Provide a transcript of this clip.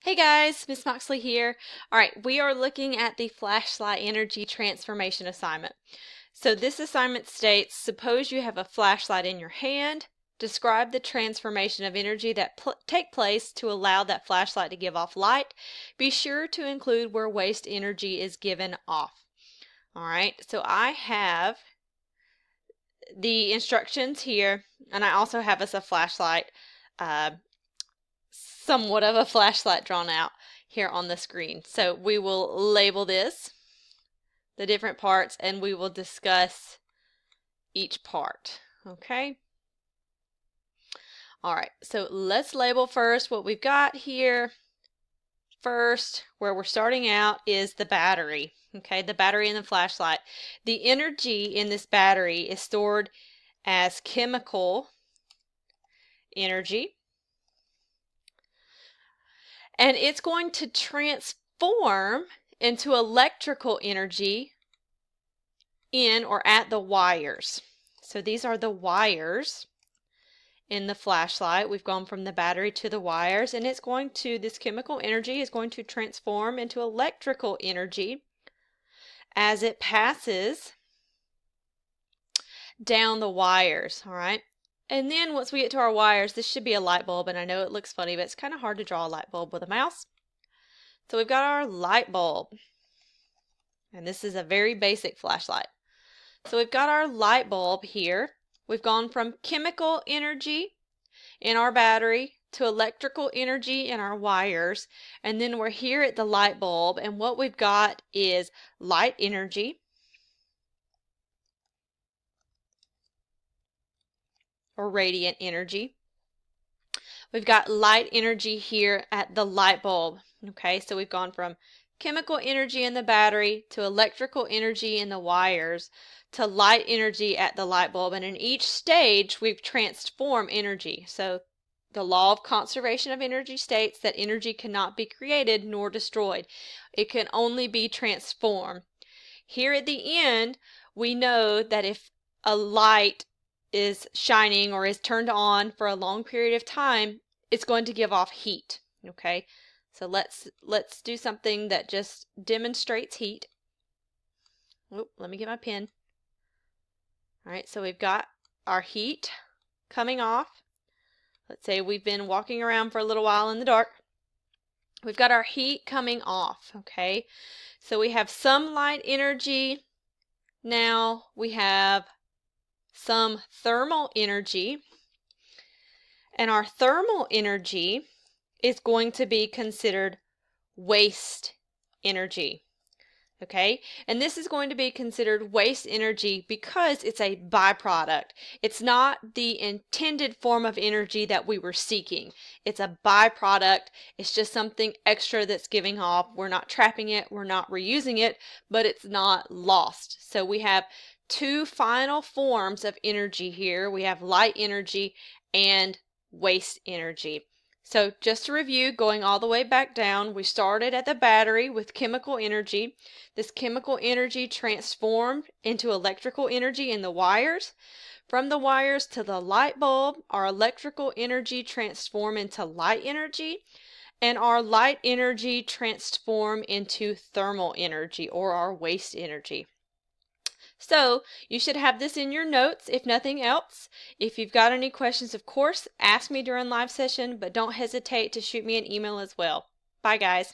Hey guys, Miss Moxley here. All right, we are looking at the flashlight energy transformation assignment. So this assignment states, suppose you have a flashlight in your hand. Describe the transformation of energy that take place to allow that flashlight to give off light. Be sure to include where waste energy is given off. All right, so I have the instructions here, and I also have us a flashlight, somewhat of a flashlight drawn out here on the screen. So we will label this, the different parts, and we will discuss each part. Okay. All right, so let's label first what we've got here. First, where we're starting out is the battery. Okay, the battery and the flashlight. The energy in this battery is stored as chemical energy, and it's going to transform into electrical energy in or at the wires. So these are the wires in the flashlight. We've gone from the battery to the wires, and it's going to, this chemical energy is going to transform into electrical energy as it passes down the wires. All right. And then once we get to our wires, this should be a light bulb, and I know it looks funny, but it's kind of hard to draw a light bulb with a mouse. So we've got our light bulb, and this is a very basic flashlight. So we've got our light bulb here. We've gone from chemical energy in our battery to electrical energy in our wires, and then we're here at the light bulb, and what we've got is light energy, or radiant energy. We've got light energy here at the light bulb. Okay, so we've gone from chemical energy in the battery to electrical energy in the wires to light energy at the light bulb, and in each stage we've transformed energy. So the law of conservation of energy states that energy cannot be created nor destroyed. It can only be transformed. Here at the end, we know that if a light is shining or is turned on for a long period of time, it's going to give off heat. Okay, so let's do something that just demonstrates heat. Oh, let me get my pen. All right, so we've got our heat coming off. Let's say we've been walking around for a little while in the dark. We've got our heat coming off. Okay, so we have some light energy. Now we have some thermal energy, and our thermal energy is going to be considered waste energy. Okay, and this is going to be considered waste energy because it's a byproduct. It's not the intended form of energy that we were seeking. It's a byproduct. It's just something extra that's giving off. We're not trapping it, we're not reusing it, but it's not lost. So we have two final forms of energy here. We have light energy and waste energy. So just to review, going all the way back down, we started at the battery with chemical energy. This chemical energy transformed into electrical energy in the wires. From the wires to the light bulb, our electrical energy transformed into light energy, and our light energy transformed into thermal energy, or our waste energy. So you should have this in your notes if nothing else. If you've got any questions, of course, ask me during live session, but don't hesitate to shoot me an email as well. Bye guys.